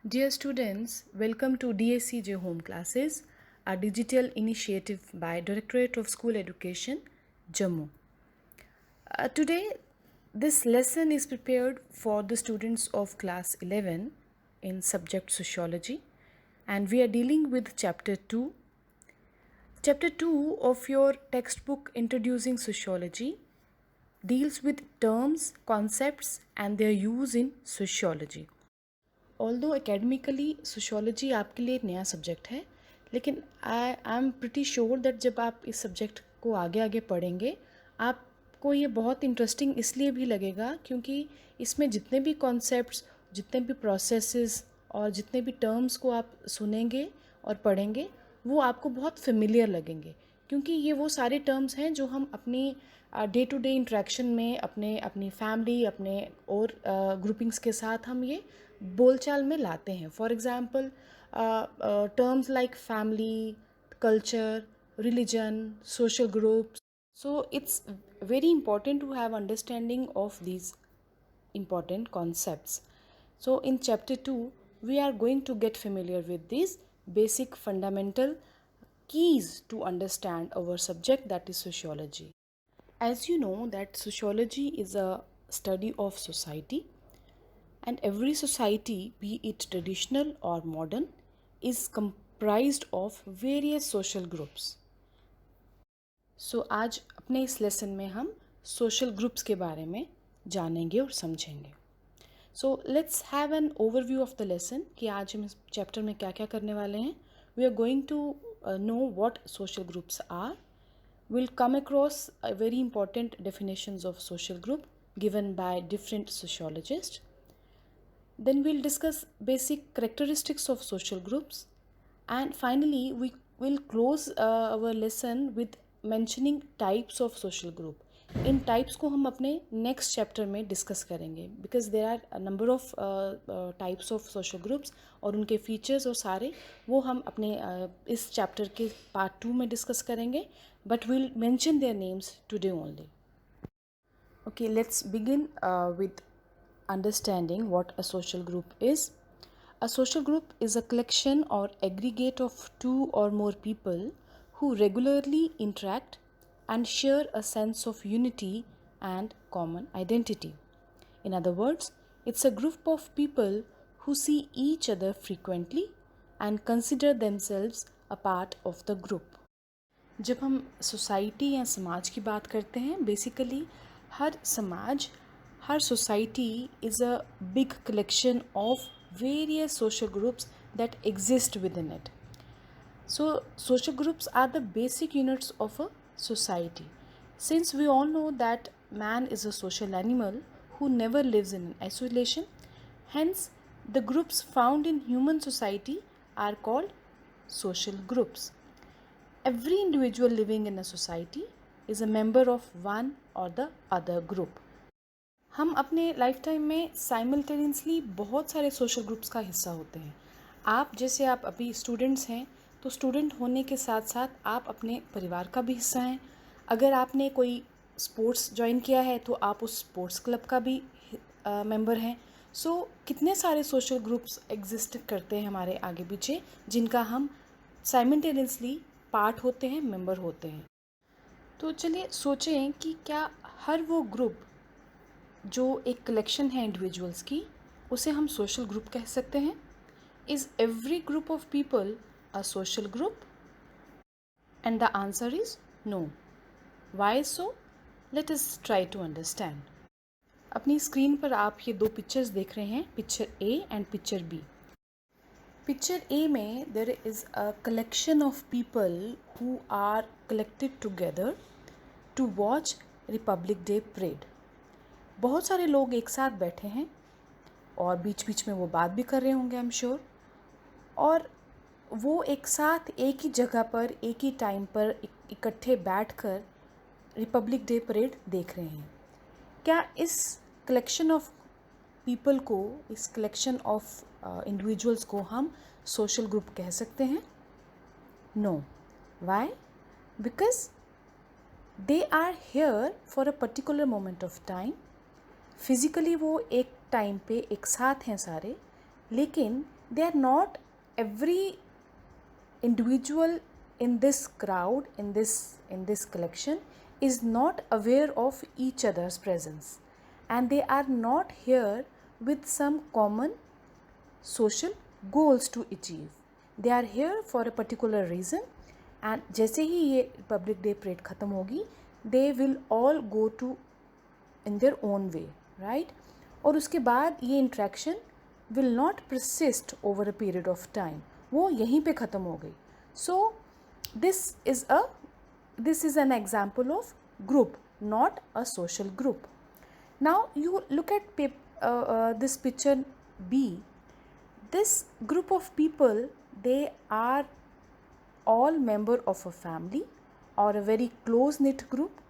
Dear students, welcome to DSCJ Home Classes, a digital initiative by Directorate of School Education, Jammu. Today, this lesson is prepared for the students of class 11 in subject Sociology, and we are dealing with Chapter 2. Chapter 2 of your textbook Introducing Sociology deals with terms, concepts, and their use in sociology. Although academically sociology आपके लिए एक नया subject है, लेकिन I am pretty sure that जब आप इस subject को आगे आगे पढ़ेंगे आपको ये बहुत इंटरेस्टिंग इसलिए भी लगेगा क्योंकि इसमें जितने भी कॉन्सेप्ट्स, जितने भी प्रोसेसेस और जितने भी टर्म्स को आप सुनेंगे और पढ़ेंगे वो आपको बहुत फेमिलियर लगेंगे, क्योंकि ये वो सारे टर्म्स हैं जो हम अपनी डे टू डे इंट्रैक्शन में अपनी फैमिली, अपने और ग्रुपिंग्स के साथ हम ये बोलचाल में लाते हैं. For example terms like family, culture, religion, social groups. So it's very important to have understanding of these important concepts. So in chapter 2 we are going to get familiar with these basic fundamental keys to understand our subject, that is sociology. As you know that sociology is a study of society, and every society, be it traditional or modern, is comprised of various social groups. So आज अपने इस lesson में हम social groups के बारे में जानेंगे और समझेंगे. So let's have an overview of the lesson कि आज हम इस चैप्टर में क्या क्या करने वाले हैं. We are going to know what social groups are. We'll come across a very important definitions of social group given by different sociologists. Then we'll discuss basic characteristics of social groups, and finally we will close our lesson with mentioning types of social group. इन types को हम अपने next chapter में discuss करेंगे because there are a number of types of social groups और उनके features और सारे वो हम अपने इस चैप्टर के पार्ट 2 में डिस्कस करेंगे, but will mention their names today only. Okay, let's begin with understanding what a social group is. A social group is a collection or aggregate of two or more people who regularly interact and share a sense of unity and common identity. In other words, it's a group of people who see each other frequently and consider themselves a part of the group. जब हम society या समाज की बात करते हैं, basically हर समाज, हर society is a big collection of various social groups that exist within it. So social groups are the basic units of a society. Since we all know that man is a social animal who never lives in isolation, hence the groups found in human society are called social groups. Every individual living in a society is a member of one or the other group. हम अपने life time में simultaneously बहुत सारे social groups का हिस्सा होते हैं. आप जैसे आप अभी स्टूडेंट्स हैं तो स्टूडेंट होने के साथ साथ आप अपने परिवार का भी हिस्सा हैं. अगर आपने कोई स्पोर्ट्स ज्वाइन किया है तो आप उस स्पोर्ट्स क्लब का भी मेंबर हैं. सो कितने सारे सोशल ग्रुप्स एग्जिस्ट करते हैं हमारे आगे पीछे जिनका हम साइमल्टेनियसली पार्ट होते हैं, मेंबर होते हैं. तो चलिए सोचें कि क्या हर वो ग्रुप जो एक कलेक्शन है इंडिविजुअल्स की उसे हम सोशल ग्रुप कह सकते हैं. Is every group of people a social group? And the answer is no. Why so? Let us try to understand. अपनी स्क्रीन पर आप ये दो पिक्चर्स देख रहे हैं, picture A and picture B. Picture A में there is a collection of people who are collected together to watch Republic Day parade. बहुत सारे लोग एक साथ बैठे हैं और बीच बीच में वो बात भी कर रहे होंगे, आई एम श्योर. और वो एक साथ एक ही जगह पर एक ही टाइम पर इकट्ठे बैठकर रिपब्लिक डे परेड देख रहे हैं. क्या इस कलेक्शन ऑफ पीपल को, इस कलेक्शन ऑफ इंडिविजुअल्स को हम सोशल ग्रुप कह सकते हैं? No. Why? Because they are here for a particular moment of time. Physically वो एक टाइम पे एक साथ हैं सारे, लेकिन they are not every individual in this crowd, in this collection, is not aware of each other's presence, and they are not here with some common social goals to achieve. They are here for a particular reason, and जैसे ही ये Republic Day parade ख़त्म होगी, they will all go to in their own way, right? और उसके बाद ये interaction will not persist over a period of time, वो यहीं पे ख़त्म हो गई. So this is an example of group, not a social group. Now you look at this picture B. This group of people, they are all member of a family or a very close knit group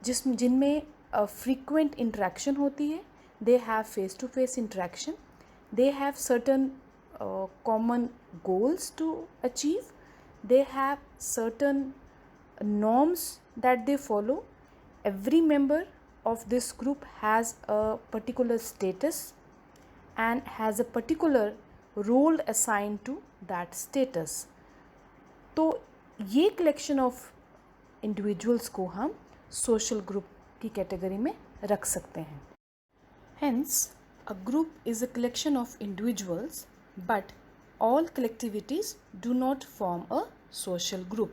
जिनमें frequent interaction होती है. They have face to face interaction. They have certain common goals to achieve. They have certain norms that they follow. Every member of this group has a particular status and has a particular role assigned to that status. तो ये collection of individuals को हम social group की category में रख सकते हैं. Hence, a group is a collection of individuals, but all collectivities do not form a social group.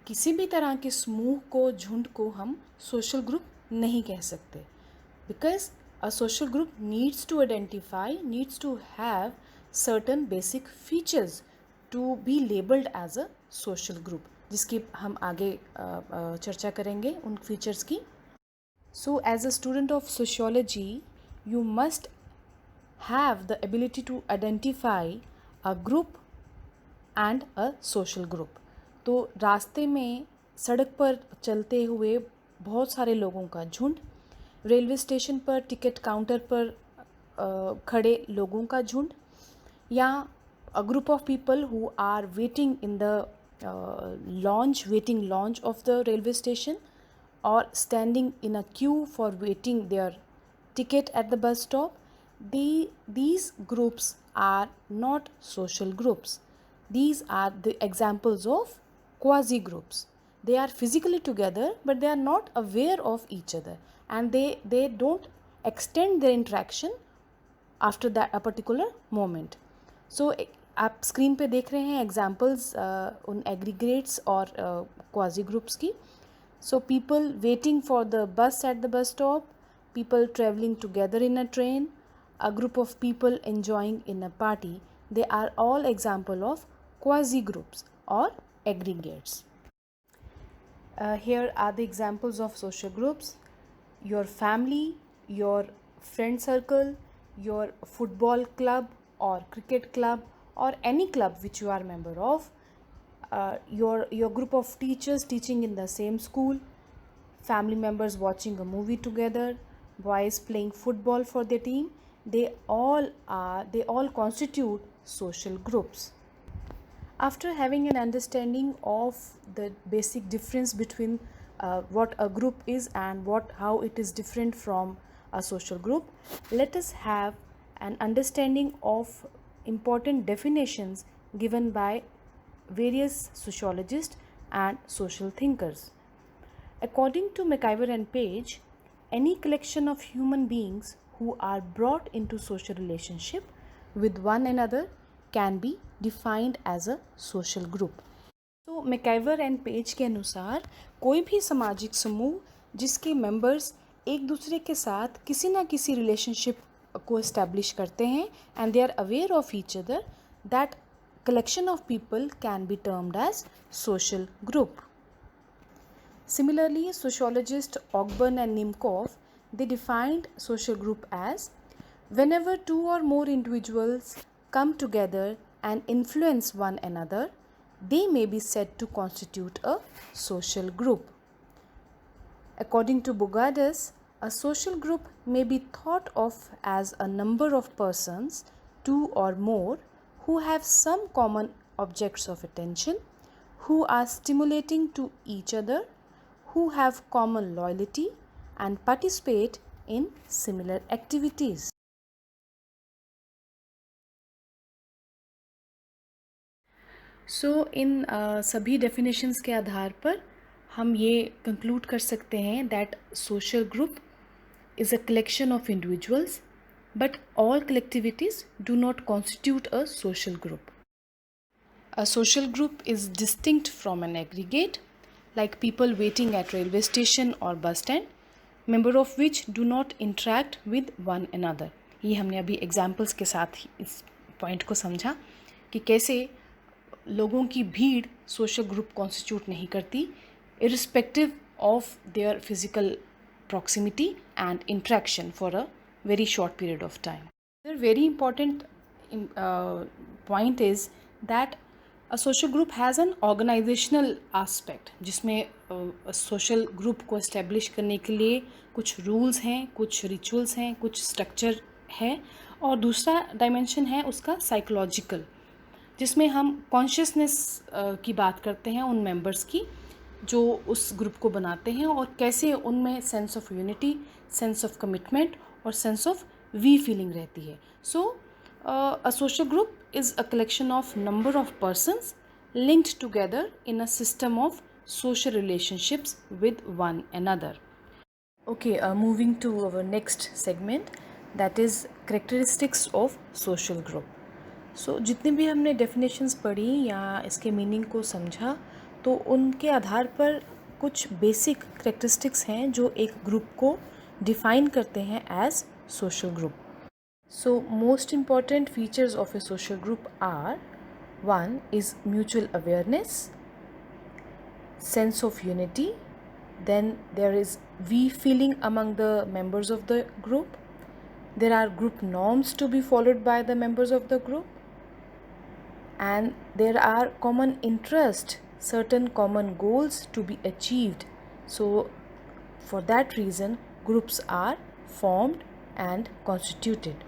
किसी भी तरह के समूह को, झुंड को हम social group नहीं कह सकते, because a social group needs to identify, needs to have certain basic features to be labeled as a social group, जिसकी हम आगे चर्चा करेंगे उन features की. So as a student of sociology, you must have the ability to identify a group and a social group. तो रास्ते में सड़क पर चलते हुए बहुत सारे लोगों का झुंड, रेलवे स्टेशन पर टिकट काउंटर पर खड़े लोगों का झुंड, या a group of people who are waiting in the waiting lounge of the railway station, or standing in a queue for waiting their ticket at the bus stop. These groups are not social groups. These are the examples of quasi groups. They are physically together, but they are not aware of each other, and they don't extend their interaction after that a particular moment. So आप screen पे देख रहे हैं examples उन aggregates और quasi groups की. So people waiting for the bus at the bus stop, people traveling together in a train, a group of people enjoying in a party, they are all example of quasi groups or aggregates. Here are the examples of social groups: your family, your friend circle, your football club or cricket club, or any club which you are member of, your group of teachers teaching in the same school, family members watching a movie together, boys playing football for their team. They all constitute social groups. After having an understanding of the basic difference between what a group is and how it is different from a social group, let us have an understanding of important definitions given by various sociologists and social thinkers. According to McIver and Page, any collection of human beings who are brought into social relationship with one another can be defined as a social group. तो McIver and Page के अनुसार कोई भी सामाजिक समूह जिसके members एक दूसरे के साथ किसी ना किसी रिलेशनशिप को एस्टैब्लिश करते हैं and they are aware of each other, that collection of people can be termed as social group. Similarly, sociologists Ogburn and Nimkov, they defined social group as whenever two or more individuals come together and influence one another, they may be said to constitute a social group. According to Bogadas, a social group may be thought of as a number of persons, two or more, who have some common objects of attention, who are stimulating to each other, who have common loyalty and participate in similar activities. सो इन सभी definitions के आधार पर हम ये conclude कर सकते हैं that social group is a collection of individuals, but all collectivities do not constitute a social group. A social group is distinct from an aggregate, like people waiting at railway station or bus stand, member of which do not interact with one another. ये हमने अभी examples के साथ ही इस point को समझा कि कैसे लोगों की भीड़ सोशल ग्रुप कॉन्स्टिट्यूट नहीं करती, irrespective of their physical proximity and interaction for a very short period of time. The very important point is that a social group has an organizational aspect, जिसमें social group को establish करने के लिए कुछ rules हैं, कुछ rituals हैं, कुछ structure है, और दूसरा dimension है उसका psychological, जिसमें हम consciousness की बात करते हैं उन members की जो उस ग्रुप को बनाते हैं और कैसे उनमें sense of unity, sense of commitment और सेंस ऑफ वी फीलिंग रहती है. So a social group is a collection of number of persons linked together in a system of social relationships with one another. Okay, moving to our next segment, that is characteristics of social group. So जितने भी हमने definitions पढ़ी या इसके meaning को समझा, तो उनके आधार पर कुछ बेसिक करेक्टरिस्टिक्स हैं जो एक ग्रुप को डिफ़ाइन करते हैं as social group. So most important features of a social group are: one is mutual awareness, sense of unity, then there is we feeling among the members of the group, there are group norms to be followed by the members of the group, and there are common interest, certain common goals to be achieved. So for that reason groups are formed and constituted,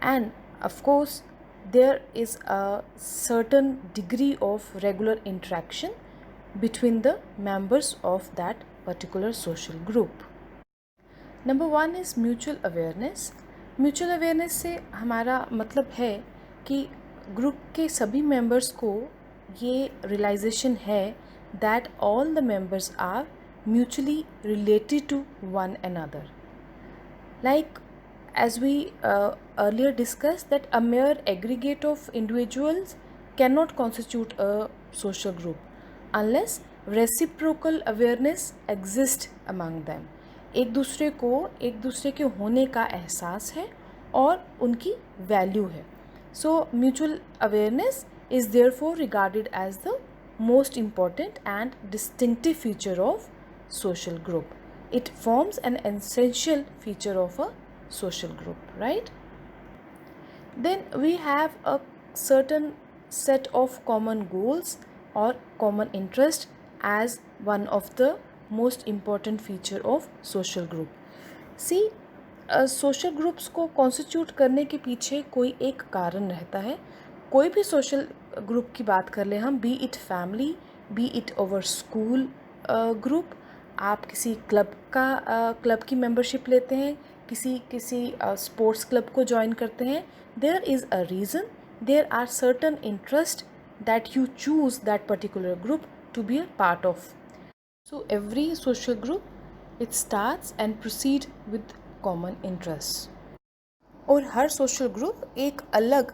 and of course there is a certain degree of regular interaction between the members of that particular social group. Number one is mutual awareness. Mutual awareness से हमारा मतलब है कि group के सभी members को ये realization है that all the members are mutually related to one another. Like as we earlier discuss that a mere aggregate of individuals can not constitute a social group unless reciprocal awareness exist among them. एक दूसरे के होने का एहसास है और उनकी value है. So mutual awareness is therefore regarded as the most important and distinctive feature of social group. It forms an essential feature of a social group, right? Then we have a certain set of common goals or common interest as one of the most important feature of social group. See, social groups को constitute करने के पीछे कोई एक कारण रहता है. कोई भी सोशल ग्रुप की बात कर लें हम, B it family, B it over school group, आप किसी क्लब की मेंबरशिप लेते हैं, किसी स्पोर्ट्स क्लब को ज्वाइन करते हैं, there is a reason, there are certain interest that you choose that particular group to be a part of. So every social group it starts and proceed with common interest, और हर social group एक अलग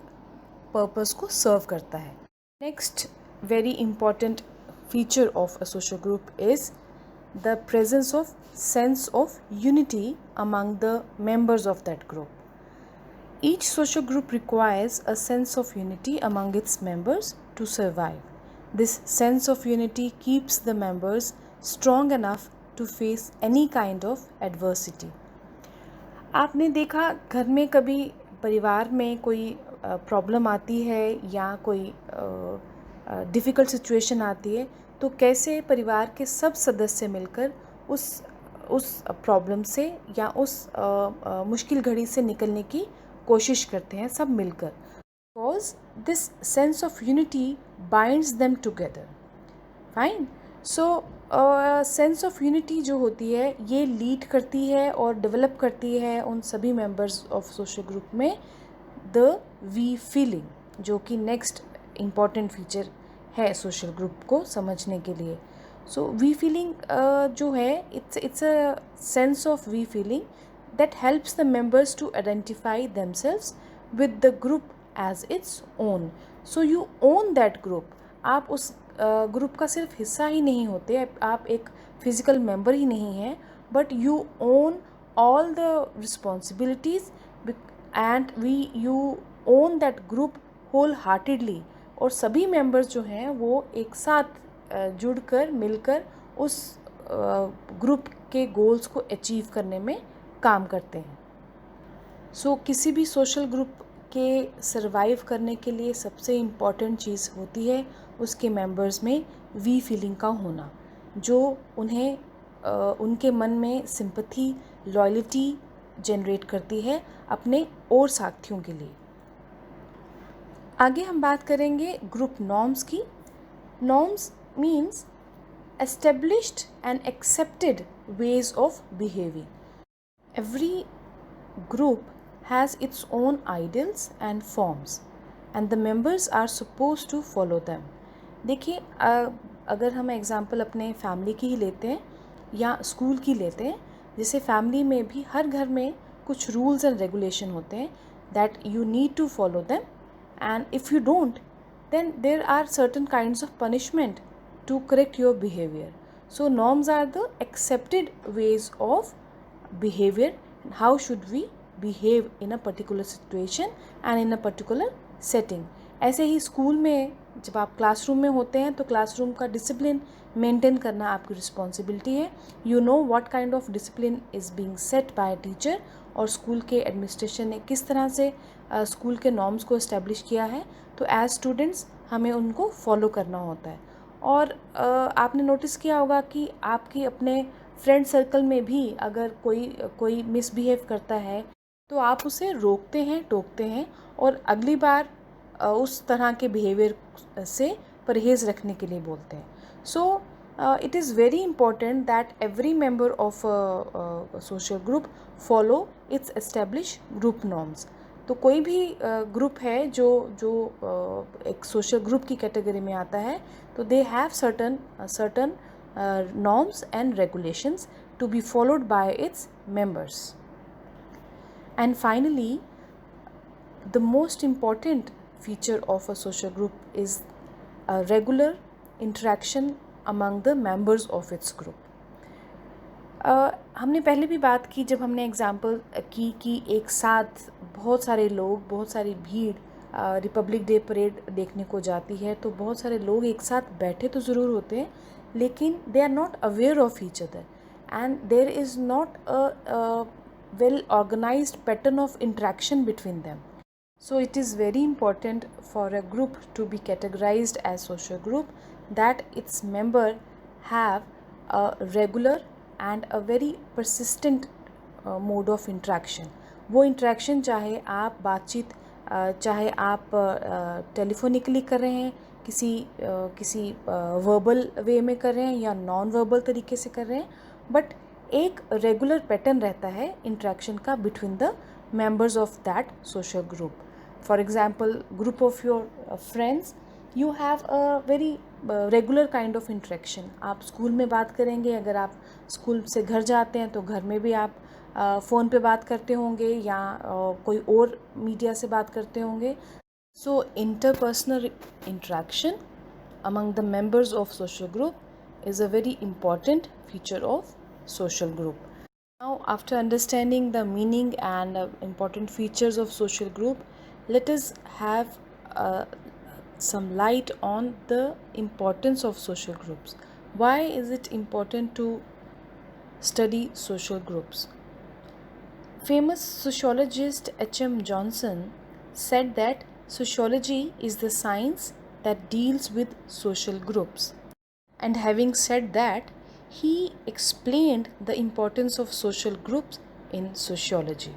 purpose को serve करता है. Next very important feature of a social group is the presence of sense of unity among the members of that group. Each social group requires a sense of unity among its members to survive. This sense of unity keeps the members strong enough to face any kind of adversity. आपने देखा घर में कभी परिवार में कोई problem आती है या कोई डिफ़िकल्ट सिचुएशन आती है, तो कैसे परिवार के सब सदस्य मिलकर उस प्रॉब्लम से या उस मुश्किल घड़ी से निकलने की कोशिश करते हैं सब मिलकर. Because this sense of unity binds them together. Fine. So sense of unity जो होती है ये लीड करती है और डेवलप करती है उन सभी मेंबर्स ऑफ सोशल ग्रुप में द वी फीलिंग, जो कि नेक्स्ट इम्पॉर्टेंट फीचर है सोशल ग्रुप को समझने के लिए। सो वी फीलिंग जो है it's a sense of we feeling that helps the members to identify themselves with the group as its own. So you own that group. आप उस group का सिर्फ हिस्सा ही नहीं होते, आप एक फिजिकल मेंबर ही नहीं हैं, but you own all the responsibilities and you own that group wholeheartedly। और सभी members जो हैं वो एक साथ जुड़कर मिलकर उस ग्रुप के गोल्स को अचीव करने में काम करते हैं। सो किसी भी सोशल ग्रुप के सर्वाइव करने के लिए सबसे इम्पॉर्टेंट चीज़ होती है उसके मेंबर्स में वी फीलिंग का होना, जो उन्हें उनके मन में सिंपैथी, लॉयल्टी जनरेट करती है अपने और साथियों के लिए। आगे हम बात करेंगे ग्रुप नॉर्म्स की। Norms means established and accepted ways of behaving. Every group has its own ideals and forms and the members are supposed to follow them। देखिए, अगर हम एग्ज़ाम्पल अपने फैमिली की ही लेते हैं या स्कूल की लेते हैं, जैसे फैमिली में भी हर घर में कुछ रूल्स एंड रेगुलेशन होते हैं that you need to follow them, and if you don't then there are certain kinds of punishment to correct your behavior। So norms are the accepted ways of behavior, how should we behave in a particular situation and in a particular setting। ऐसे ही school में जब आप classroom में होते हैं तो classroom का discipline maintain करना आपकी रिस्पॉन्सिबिलिटी है। You know what kind of discipline is being set by teacher, और स्कूल के एडमिनिस्ट्रेशन ने किस तरह से स्कूल के नॉर्म्स को इस्टेब्लिश किया है, तो एज स्टूडेंट्स हमें उनको फॉलो करना होता है। और आपने नोटिस किया होगा कि आपकी अपने फ्रेंड सर्कल में भी अगर कोई मिसबिहेव करता है तो आप उसे रोकते हैं, टोकते हैं और अगली बार उस तरह के बिहेवियर से परहेज़ रखने के लिए बोलते हैं। सो it is very important that every member of a social group follow its established group norms। तो कोई भी ग्रुप है जो एक सोशल ग्रुप की कैटेगरी में आता है, तो they have certain norms and regulations to be followed by its members। And finally, the most important feature of a social group is a regular interaction among the members of its group। हमने पहले भी बात की जब हमने example की कि एक साथ बहुत सारे लोग, बहुत सारी भीड़ रिपब्लिक डे परेड देखने को जाती है, तो बहुत सारे लोग एक साथ बैठे तो ज़रूर होते हैं लेकिन they are not aware of each other and there is not a well organized pattern of interaction between them। So it is very important for a group to be categorized as social group that its member have a regular and a very persistent mode of interaction। वो interaction चाहे आप बातचीत चाहे आप telephonically कर रहे हैं, किसी वर्बल वे में कर रहे हैं या नॉन वर्बल तरीके से कर रहे हैं, बट एक रेगुलर पैटर्न रहता है इंट्रैक्शन का between the members of that social group. For example, group of your friends, you have a very regular kind of interaction. आप स्कूल में बात करेंगे, अगर आप स्कूल से घर जाते हैं तो घर में भी आप फ़ोन पे बात करते होंगे या कोई और मीडिया से बात करते होंगे। So interpersonal interaction among the members of social group is a very important feature of social group। Now, after understanding the meaning and important features of social group, let us have some light on the importance of social groups। Why is it important to study social groups? Famous sociologist H.M. Johnson said that sociology is the science that deals with social groups, and having said that, he explained the importance of social groups in sociology।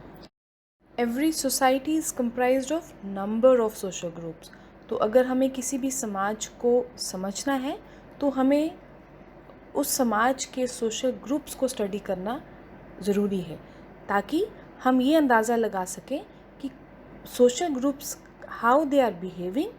Every society is comprised of number of social groups। तो अगर हमें किसी भी समाज को समझना है तो हमें उस समाज के सोशल ग्रुप्स को स्टडी करना ज़रूरी है, ताकि हम ये अंदाज़ा लगा सकें कि social groups how they are behaving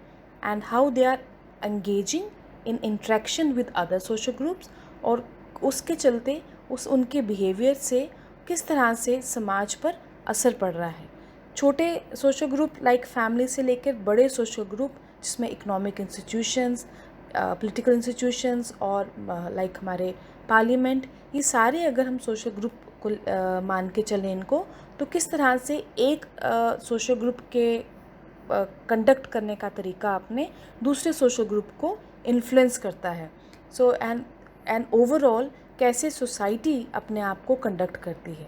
and how they are engaging in interaction with other social groups, और उसके चलते उनके बिहेवियर से किस तरह से समाज पर असर पड़ रहा है। छोटे सोशल ग्रुप लाइक फैमिली से लेकर बड़े सोशल ग्रुप जिसमें इकोनॉमिक इंस्टीट्यूशंस, पॉलिटिकल इंस्टीट्यूशंस और लाइक हमारे पार्लियामेंट, ये सारे अगर हम सोशल ग्रुप को मान के चलें इनको, तो किस तरह से एक सोशल ग्रुप के कंडक्ट करने का तरीका अपने दूसरे सोशल ग्रुप को इन्फ्लुएंस करता है। सो एंड ओवरऑल कैसे सोसाइटी अपने आप को कंडक्ट करती है।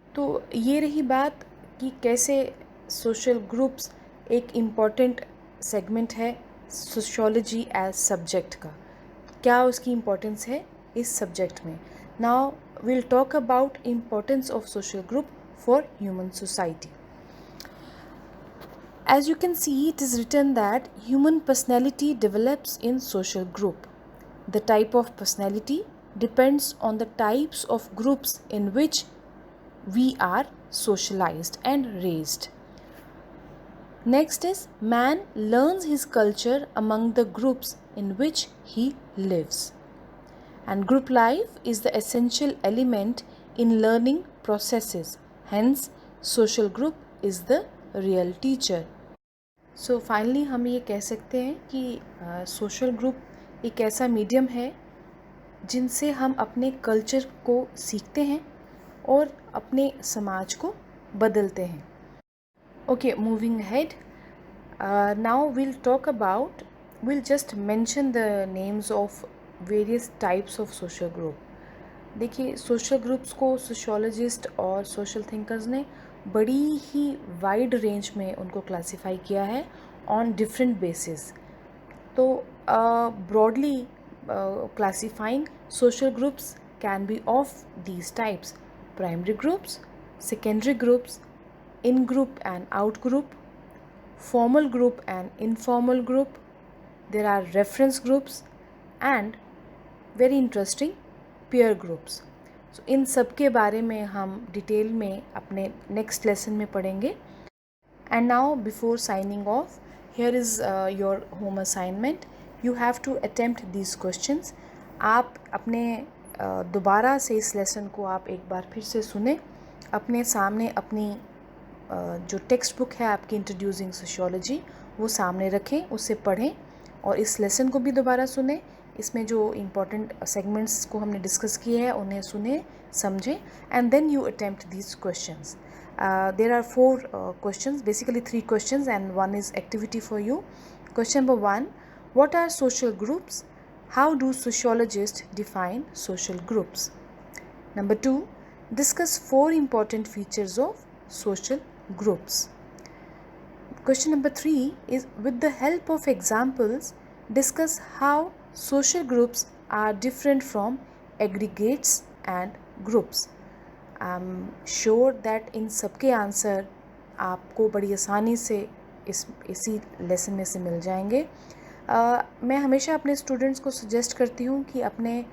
तो ये रही बात कि कैसे सोशल ग्रुप्स एक इम्पॉर्टेंट सेगमेंट है सोशियोलॉजी एज सब्जेक्ट का, क्या उसकी इम्पोर्टेंस है इस सब्जेक्ट में। Now we'll talk about importance of social group for human society. As you can see, it is written that human personality develops in social group. The type of personality depends on the types of groups in which we are socialized and raised. Next is man learns his culture among the groups in which he lives. And group life is the essential element in learning processes. Hence, social group is the real teacher. So finally हम ये कह सकते हैं कि social group एक ऐसा medium है जिनसे हम अपने कल्चर को सीखते हैं और अपने समाज को बदलते हैं। Okay, moving ahead. Now we'll just mention the names of various types of social group. देखिए, सोशल ग्रुप्स को सोशियोलॉजिस्ट और सोशल थिंकर्स ने बड़ी ही वाइड रेंज में उनको क्लासिफाई किया है ऑन डिफरेंट बेसिस। तो broadly classifying social groups can be of these types: primary groups, secondary groups, in group and out group, formal group and informal group. There are reference groups and very interesting peer groups. So इन सब के बारे में हम detail में अपने next lesson में पढ़ेंगे। And now before signing off, here is your home assignment. You have to attempt these questions. आप अपने दोबारा से इस लेसन को आप एक बार फिर से सुने, अपने सामने अपनी जो टेक्स्ट बुक है आपकी इंट्रोड्यूसिंग सोशियोलॉजी वो सामने रखें, उसे पढ़ें और इस लेसन को भी दोबारा सुने। इसमें जो इम्पोर्टेंट सेगमेंट्स को हमने डिस्कस किए हैं उन्हें सुने, समझें, and then you attempt these questions. There are 4 questions, basically 3 questions, and 1 is activity for you. Question number 1, what are social groups? How do sociologists define social groups? Number 2, discuss 4 important features of social groups. Question number 3 is, with the help of examples, discuss how social groups are different from aggregates and groups. I'm sure that इन सबके answer आपको बड़ी आसानी से इसी lesson में से मिल जाएंगे। मैं हमेशा अपने स्टूडेंट्स को सजेस्ट करती हूँ कि अपने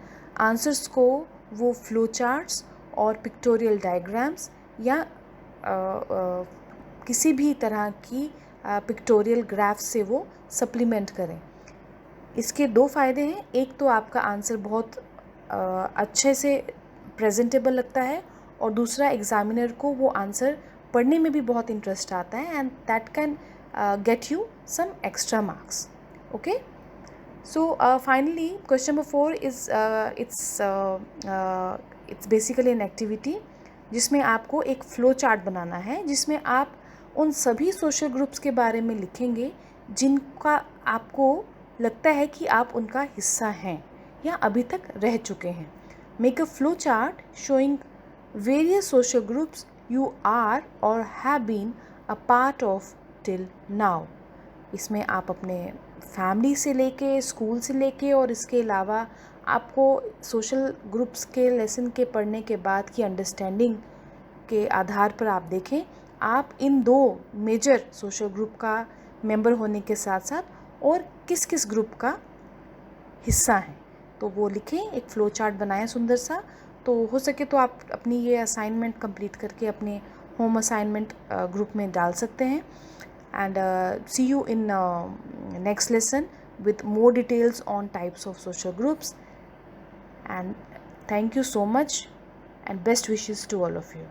आंसर्स को वो फ्लो चार्ट्स और पिक्टोरियल डायग्राम्स या किसी भी तरह की पिक्टोरियल ग्राफ से वो सप्लीमेंट करें। इसके 2 फ़ायदे हैं, एक तो आपका आंसर बहुत अच्छे से प्रेजेंटेबल लगता है और दूसरा एग्ज़ामिनर को वो आंसर पढ़ने में भी बहुत इंटरेस्ट आता है, and that can get you some extra marks. Okay, so finally question number 4 is it's basically an activity जिसमें आपको एक फ़्लो चार्ट बनाना है, जिसमें आप उन सभी सोशल ग्रुप्स के बारे में लिखेंगे जिनका आपको लगता है कि आप उनका हिस्सा हैं या अभी तक रह चुके हैं. Make a flow chart showing various social groups you are or have been a part of till now. इसमें आप अपने फैमिली से लेके, स्कूल से लेके और इसके अलावा आपको सोशल ग्रुप्स के लेसन के पढ़ने के बाद की अंडरस्टैंडिंग के आधार पर आप देखें आप इन 2 मेजर सोशल ग्रुप का मेंबर होने के साथ साथ और किस किस ग्रुप का हिस्सा हैं, तो वो लिखें, एक फ़्लो चार्ट बनाएं सुंदर सा. तो हो सके तो आप अपनी ये असाइनमेंट कंप्लीट करके अपने होम असाइनमेंट ग्रुप में डाल सकते हैं. And see you in next lesson with more details on types of social groups. And thank you so much, and best wishes to all of you.